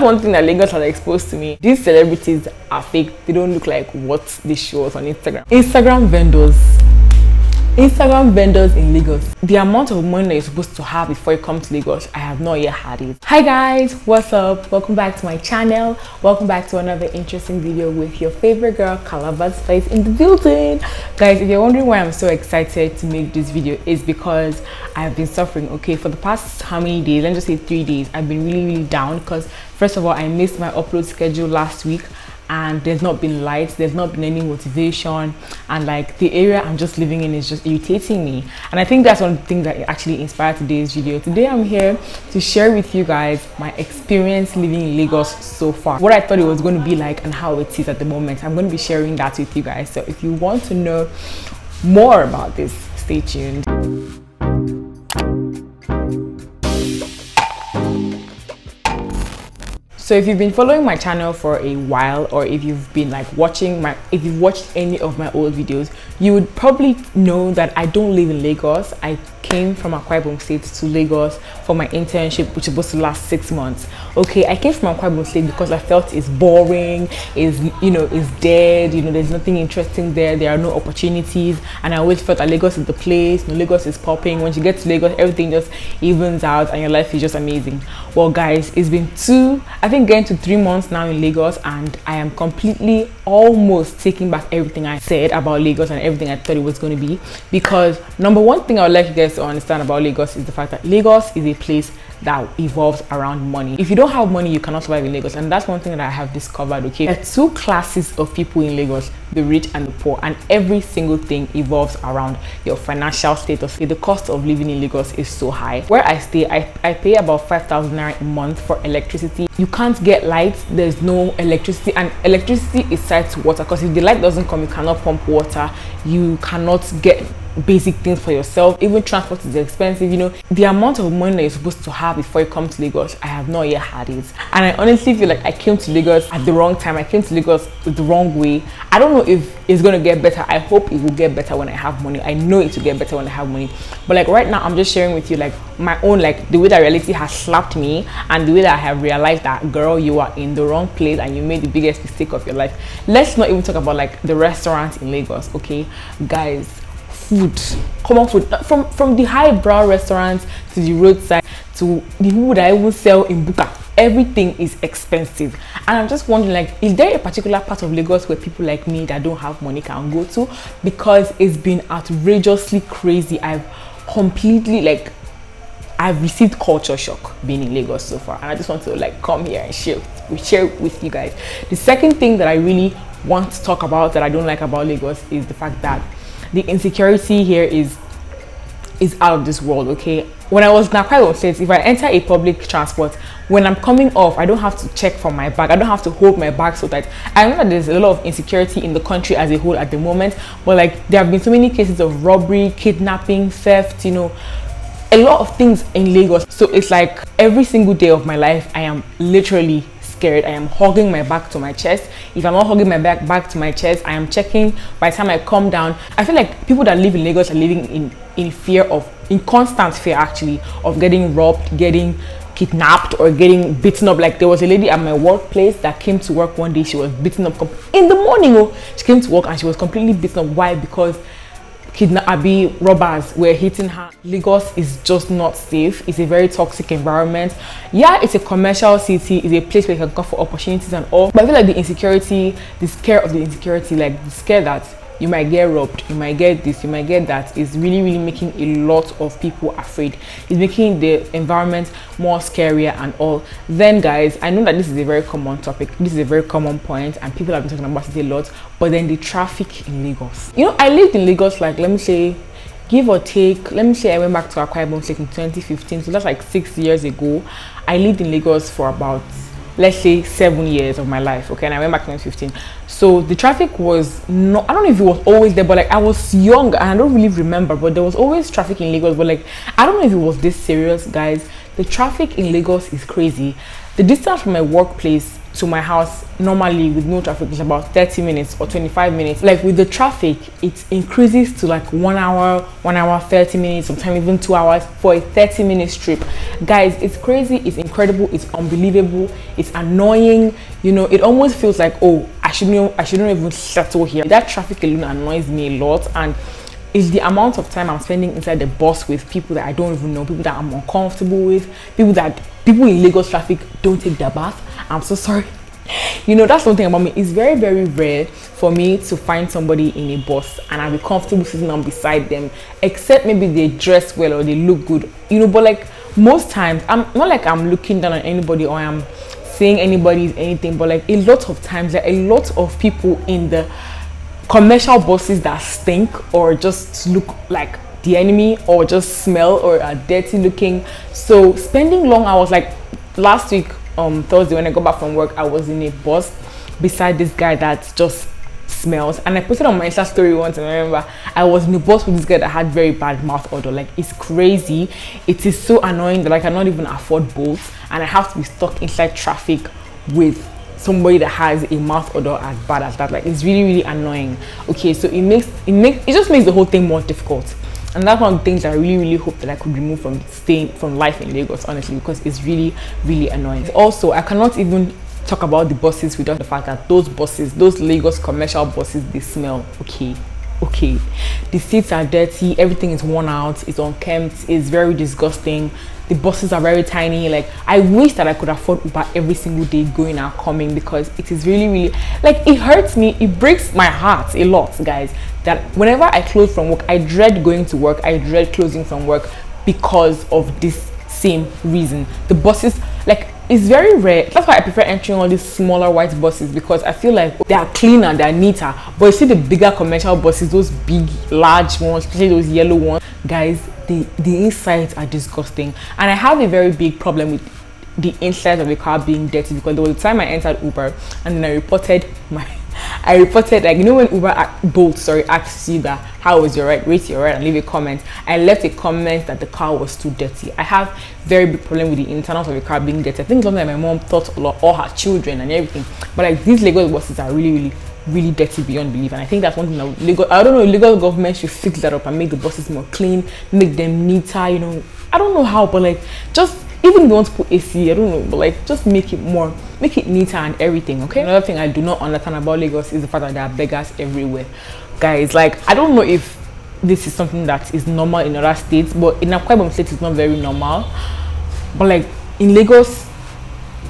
One thing that Lagos has exposed to me, these celebrities are fake. They don't look like what they show us on Instagram. Instagram vendors in Lagos. The amount of money that you're supposed to have before you come to Lagos, I have not yet had it. Hi guys, what's up? Welcome back to my channel. Welcome back to another interesting video with your favorite girl, Calaba's Face in the building. Guys, if you're wondering why I'm so excited to make this video, it's because I have been suffering, okay, for the past how many days? Let's just say 3 days. I've been really down because first of all, I missed my upload schedule last week. And there's not been lights, there's not been any motivation, and like the area I'm just living in is just irritating me. And I think that's one thing that actually inspired today's video. Today I'm here to share with you guys my experience living in Lagos so far, what I thought it was going to be like and how it is at the moment. I'm going to be sharing that with you guys, so if you want to know more about this, stay tuned. So if you've been following my channel for a while, or if you've been like if you've watched any of my old videos, you would probably know that I don't live in Lagos. I came from Akwa Ibom State to Lagos for my internship, which is supposed to last 6 months. Okay, I came from Akwa Ibom State because I felt it's boring, it's dead, there's nothing interesting there, there are no opportunities, and I always felt that Lagos is the place. Lagos is popping. Once you get to Lagos, everything just evens out and your life is just amazing. Well guys, it's been getting to 3 months now in Lagos, and I am completely almost taking back everything I said about Lagos and everything I thought it was going to be. Because number one thing I would like you guys to understand about Lagos is the fact that Lagos is a place that evolves around money. If you don't have money, you cannot survive in Lagos, and that's one thing that I have discovered. Okay, there are two classes of people in Lagos, the rich and the poor, and every single thing evolves around your financial status. The cost of living in Lagos is so high. Where I stay, I pay about 5,000 naira a month for electricity. You can't get lights, there's no electricity, and electricity is tied to water, because if the light doesn't come, you cannot pump water, you cannot get basic things for yourself. Even transport is expensive. The amount of money that you're supposed to have before you come to Lagos, I have not yet had it. And I honestly feel like I came to Lagos at the wrong time. I came to Lagos the wrong way. I don't know if it's going to get better. I hope it will get better when I have money. I know it will get better when I have money. But like right now, I'm just sharing with you like my own, like the way that reality has slapped me, and the way that I have realized that, girl, you are in the wrong place and you made the biggest mistake of your life. Let's not even talk about like the restaurants in Lagos. Okay guys, food, common food, from the highbrow restaurants to the roadside to the people that even sell in buka, everything is expensive. And I'm just wondering, like, is there a particular part of Lagos where people like me that don't have money can go to? Because it's been outrageously crazy. I've received culture shock being in Lagos so far, and I just want to like come here and share with you guys. The second thing that I really want to talk about that I don't like about Lagos is the fact that the insecurity here is out of this world. Okay, when I was in Akwa Ibom State, if I enter a public transport, when I'm coming off, I don't have to check for my bag, I don't have to hold my bag so tight. I know that there's a lot of insecurity in the country as a whole at the moment, but like there have been so many cases of robbery, kidnapping, theft, a lot of things in Lagos. So it's like every single day of my life I am literally scared. I am hugging my back to my chest. If I'm not hugging my back to my chest, I am checking. By the time I come down, I feel like people that live in Lagos are living in constant fear actually of getting robbed, getting kidnapped, or getting beaten up. Like there was a lady at my workplace that came to work one day. She was beaten up in the morning. She came to work and she was completely beaten up. Why? Because robbers were hitting her. Lagos is just not safe. It's a very toxic environment. Yeah, it's a commercial city, it's a place where you can go for opportunities and all, but I feel like the insecurity, the scare of the insecurity, like the scare that you might get robbed, you might get this, you might get that, is really making a lot of people afraid. It's making the environment more scarier and all. Then guys, I know that this is a very common topic, this is a very common point, and people have been talking about it a lot, but then the traffic in Lagos. I lived in Lagos, like, let me say, give or take, let me say I went back to Akwa Ibom State in 2015, so that's like 6 years ago. I lived in Lagos for about, let's say, 7 years of my life, okay, and I went back in 2015. So the traffic was not, I don't know if it was always there, but like I was young and I don't really remember, but there was always traffic in Lagos. But like I don't know if it was this serious, guys. The traffic in Lagos is crazy. The distance from my workplace to my house normally with no traffic is about 30 minutes or 25 minutes. Like with the traffic, it increases to like 1 hour, 30 minutes, sometimes even 2 hours for a 30-minute trip. Guys, it's crazy, it's incredible, it's unbelievable, it's annoying. You know, it almost feels like, oh, I shouldn't even settle here. That traffic alone annoys me a lot, and it's the amount of time I'm spending inside the bus with people that I don't even know, people that I'm uncomfortable with, people in Lagos traffic don't take their bath. I'm so sorry. You know, that's something about me. It's very, very rare for me to find somebody in a bus and I'll be comfortable sitting down beside them, except maybe they dress well or they look good, you know. But like most times, I'm not like I'm looking down on anybody or I'm saying anybody's anything, but like a lot of times, there are a lot of people in the commercial buses that stink or just look like the enemy or just smell or are dirty looking. So spending long hours, like last week Thursday when I got back from work, I was in a bus beside this guy that just smells, and I posted on my Insta story once, and I remember I was in a bus with this guy that had very bad mouth odor. Like, it's crazy. It is so annoying that I cannot even afford boats, and I have to be stuck inside traffic with somebody that has a mouth odor as bad as that. Like, it's really, really annoying. Okay, so it just makes the whole thing more difficult. And that's one of the things I really, really hope that I could remove from life in Lagos, honestly, because it's really, really annoying. Also, I cannot even talk about the buses without the fact that those Lagos commercial buses, they smell. Okay, the seats are dirty, everything is worn out, it's unkempt, it's very disgusting. The buses are very tiny. Like, I wish that I could afford Uber every single day going and coming, because it is really, really, like, it hurts me, it breaks my heart a lot, guys, that whenever I close from work, I dread going to work, I dread closing from work because of this same reason. The buses, like, it's very rare. That's why I prefer entering all these smaller white buses, because I feel like they are cleaner, they are neater. But you see the bigger commercial buses, those big, large ones, especially those yellow ones, guys, the insides are disgusting. And I have a very big problem with the inside of the car being dirty, because there was a time I entered Uber and then I reported, like, you know, when Bolt asks you that how was your ride, rate your ride and leave a comment. I left a comment that the car was too dirty. I have very big problem with the internals of the car being dirty. I think something like my mom taught a lot, all her children and everything, but like these Lagos buses are really, really, really dirty beyond belief. And I think that's one thing that Lagos government should fix that up and make the buses more clean, make them neater. You know, I don't know how, but like, just even if you want to put AC, I don't know, but like, just make it neater and everything. Okay. Another thing I do not understand about Lagos is the fact that there are beggars everywhere, guys. Like, I don't know if this is something that is normal in other states, but in Akwa Ibom state it's not very normal. But like in Lagos,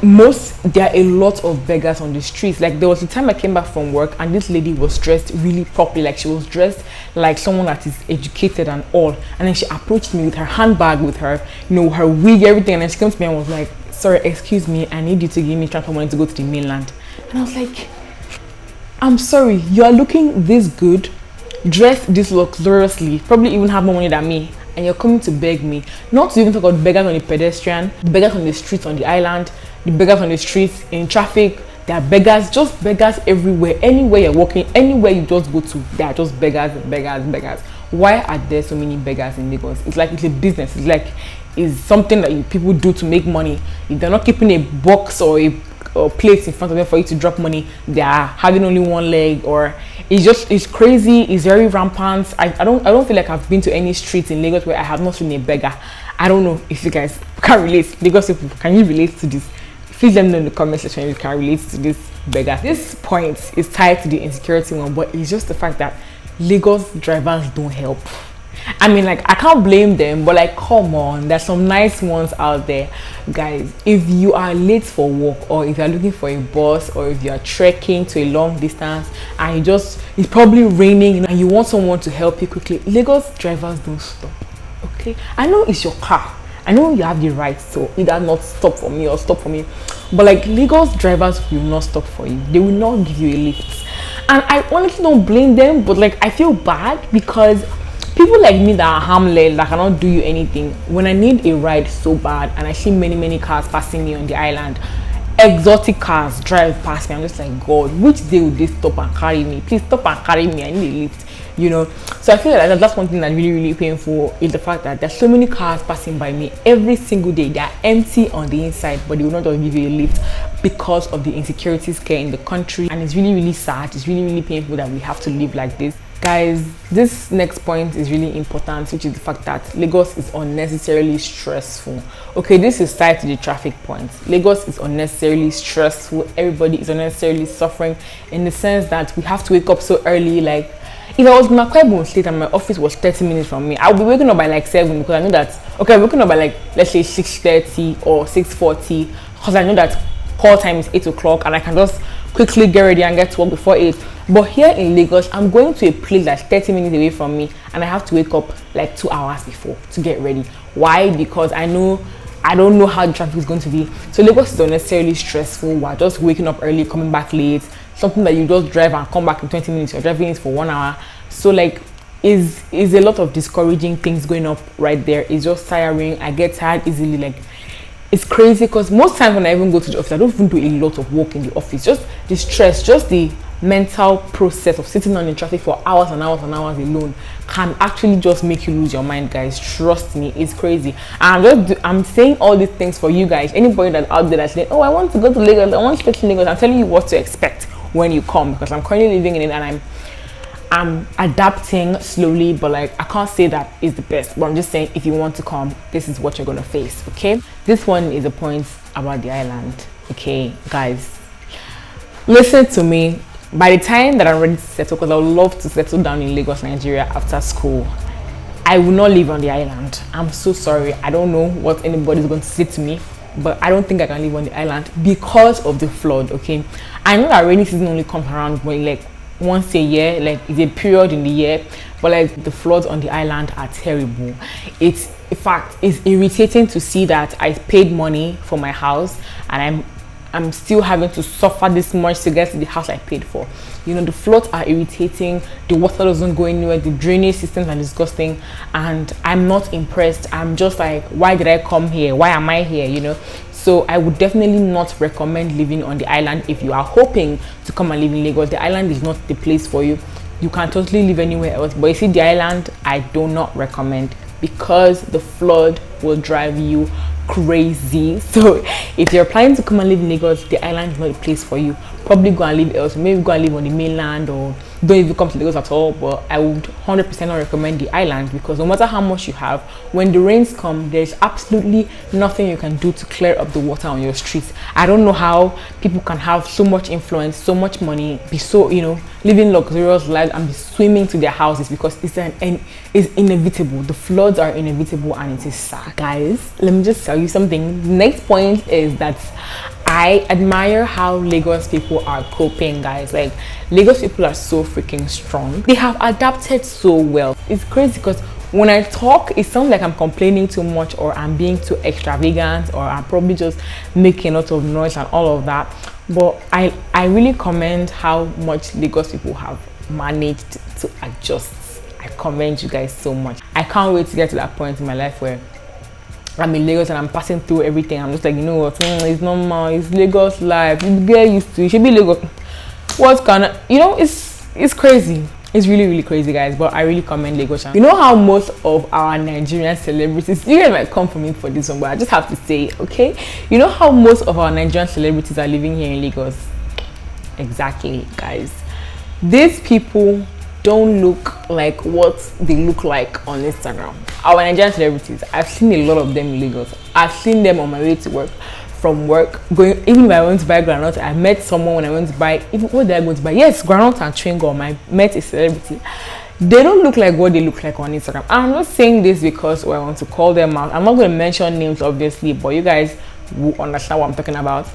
there are a lot of beggars on the streets. Like, there was a time I came back from work and this lady was dressed really properly, like she was dressed like someone that is educated and all, and then she approached me with her handbag, with her, you know, her wig, everything, and then she came to me and was like, sorry, excuse me, I need you to give me transfer money to go to the mainland. And I was like, I'm sorry, you are looking this good, dressed this luxuriously, probably even have more money than me, and you're coming to beg me. Not to even talk about beggars on the pedestrian, the beggars on the streets on the island, the beggars on the streets in traffic. There are beggars, just beggars everywhere. Anywhere you're walking, anywhere you just go to, there are just beggars. Why are there so many beggars in Lagos? It's like it's a business. It's like it's something that people do to make money. If they're not keeping a box or a plate in front of them for you to drop money, they are having only one leg, or it's crazy. It's very rampant. I don't feel like I've been to any street in Lagos where I have not seen a beggar. I don't know if you guys can relate. Lagos people, can you relate to this? Please let me know in the comment section if you can relate to this beggar. This point is tied to the insecurity one, but it's just the fact that Lagos drivers don't help. I mean, like, I can't blame them, but like, come on, there's some nice ones out there, guys. If you are late for work, or if you're looking for a bus, or if you're trekking to a long distance and it's probably raining, you know, and you want someone to help you quickly, Lagos drivers don't stop. Okay, I know it's your car, I know you have the right to either not stop for me or stop for me, but like, Lagos drivers will not stop for you. They will not give you a lift. And I honestly don't blame them, but like, I feel bad because people like me that are harmless, that cannot do you anything, when I need a ride so bad and I see many cars passing me on the island, exotic cars drive past me, I'm just like, God, which day will they stop and carry me? Please stop and carry me, I need a lift. you know. So I feel like that's one thing that's really, really painful, is the fact that there's so many cars passing by me every single day. They are empty on the inside, but they will not just give you a lift because of the insecurity scare in the country. And it's really, really sad. It's really, really painful that we have to live like this. Guys, this next point is really important, which is the fact that Lagos is unnecessarily stressful. Okay, this is tied to the traffic point. Lagos is unnecessarily stressful. Everybody is unnecessarily suffering, in the sense that we have to wake up so early. Like, if I was in Akwa State and my office was 30 minutes from me, I would be waking up by like 7, because I know that, okay, I'm waking up by like, let's say 6:30 or 6:40, because I know that call time is 8 o'clock and I can just quickly get ready and get to work before 8. But here in Lagos, I'm going to a place that's 30 minutes away from me, and I have to wake up like 2 hours before to get ready. Why? Because I don't know how the traffic is going to be. So Lagos is unnecessarily stressful. We're just waking up early, coming back late. Something that you just drive and come back in 20 minutes, you're driving it for 1 hour. So like, is a lot of discouraging things going up right there. It's just tiring. I get tired easily. Like, it's crazy, because most times when I even go to the office, I don't even do a lot of work in the office. Just the stress, just the mental process of sitting on the traffic for hours and hours and hours alone can actually just make you lose your mind, guys. Trust me, it's crazy. And I'm saying all these things for you guys. Anybody that's out there that's saying, oh, I want to go to Lagos, I want to go to Lagos, I'm telling you what to expect when you come, because I'm currently living in it and I'm adapting slowly. But like, I can't say that is the best, but I'm just saying, if you want to come, this is what you're gonna face. Okay, this one is a point about the island. Okay, guys, listen to me. By the time that I'm ready to settle, because I would love to settle down in Lagos, Nigeria after school, I will not live on the island. I'm so sorry. I don't know what anybody's going to say to me, but I don't think I can live on the island because of the flood. Okay, I know that rainy season only comes around when, like, once a year, like it's a period in the year, but like, the floods on the island are terrible. It's, in fact, it's irritating to see that I paid money for my house and I'm still having to suffer this much to get to the house I paid for. You know, the floods are irritating. The water doesn't go anywhere. The drainage systems are disgusting, and I'm not impressed. I'm just like, why did I come here? Why am I here? You know. So I would definitely not recommend living on the island. If you are hoping to come and live in Lagos, the island is not the place for you. You can totally live anywhere else, but you see, the island, I do not recommend, because the flood will drive you crazy. So if you're planning to come and live in Lagos, the island is not a place for you. Probably go and live elsewhere. Maybe go and live on the mainland, or don't even come to Lagos at all. But I would 100% not recommend the island, because no matter how much you have, when the rains come, there's absolutely nothing you can do to clear up the water on your streets. I don't know how people can have so much influence, so much money, be so, you know, living luxurious lives and be swimming to their houses, because it's inevitable. The floods are inevitable, and it is sad. Guys, let me just tell you something. The next point is that I admire how Lagos people are coping, guys. Like, Lagos people are so freaking strong. They have adapted so well. It's crazy, because when I talk, it sounds like I'm complaining too much, or I'm being too extravagant, or I'm probably just making a lot of noise and all of that. But I really commend how much Lagos people have managed to adjust. I commend you guys so much. I can't wait to get to that point in my life where I'm in Lagos and I'm passing through everything. I'm just like, you know what, it's normal, it's Lagos life, you get used to it. It should be Lagos. What kind of, you know, it's crazy. It's really, really crazy, guys. But I really commend Lagos. You know how most of our Nigerian celebrities, you guys might come for me for this one, but I just have to say, okay, you know how most of our Nigerian celebrities are living here in Lagos? Exactly, guys. These people don't look like what they look like on Instagram. Our Nigerian celebrities, I've seen a lot of them in Lagos. I've seen them on my way to work, from work, going, even if I went to buy groundnut, I met someone when I went to buy, even what did I go to buy? Yes, groundnut and chewing gum. I met a celebrity. They don't look like what they look like on Instagram. I'm not saying this because I want to call them out. I'm not going to mention names, obviously, but you guys will understand what I'm talking about.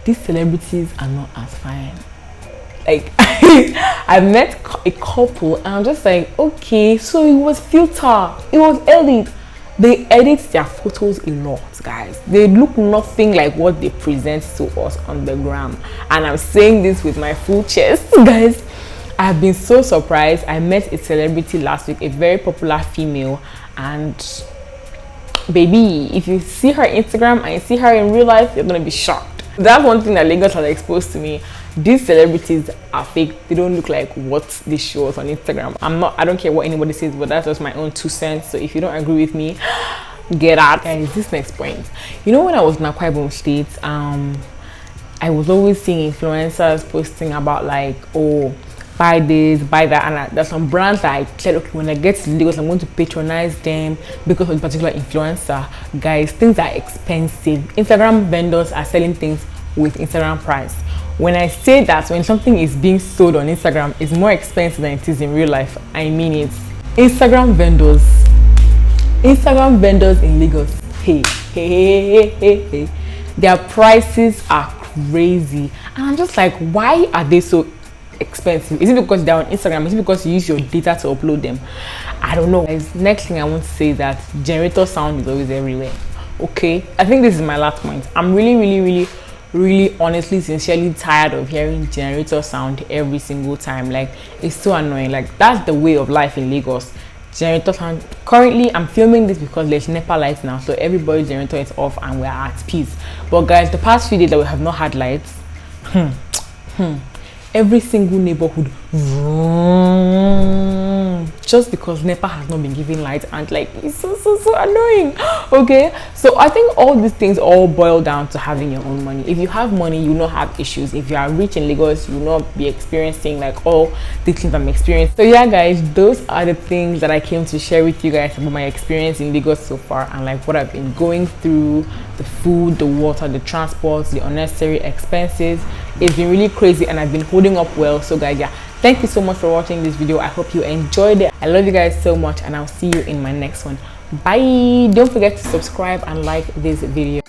These celebrities are not as fine. Like, I met a couple and I'm just like, okay, so it was filter, it was edit. They edit their photos a lot, guys. They look nothing like what they present to us on the gram. And I'm saying this with my full chest, guys. I've been so surprised. I met a celebrity last week, a very popular female, and baby, if you see her Instagram and you see her in real life, you're gonna be shocked. That's one thing that Lagos has exposed to me. these celebrities are fake. They don't look like what they show us on Instagram. I don't care what anybody says, but that's just my own 2 cents. So if you don't agree with me, get out. Guys, this next point, you know, when I was in Akwa Ibom State, I was always seeing influencers posting about like, oh, buy this, buy that, and there's some brands that I said, okay, when I get to Lagos, I'm going to patronize them because of a particular influencer. Guys, things are expensive. Instagram vendors are selling things with Instagram price. When I say that, when something is being sold on Instagram, it's more expensive than it is in real life. I mean it. Instagram vendors in Lagos, hey, their prices are crazy, and I'm just like, why are they so expensive? Is it because they're on Instagram? Is it because you use your data to upload them? I don't know. Guys, next thing I want to say is that generator sound is always everywhere. Okay, I think this is my last point. I'm really honestly sincerely tired of hearing generator sound every single time. Like, it's so annoying. Like, that's the way of life in Lagos. Generator sound. Currently I'm filming this because there's NEPA lights now, so everybody's generator is off and we're at peace. But guys, the past few days that we have not had lights, every single neighborhood, just because NEPA has not been giving lights, and like, it's so annoying. Okay, so I think all these things all boil down to having your own money. If you have money, you will not have issues. If you are rich in Lagos, you will not be experiencing like all the things I'm experiencing. So yeah guys, those are the things that I came to share with you guys about my experience in Lagos so far, and like what I've been going through, the food, the water, the transport, the unnecessary expenses. It's been really crazy and I've been holding up well. So guys, yeah, thank you so much for watching this video. I hope you enjoyed it. I love you guys so much, and I'll see you in my next one. Bye. Don't forget to subscribe and like this video.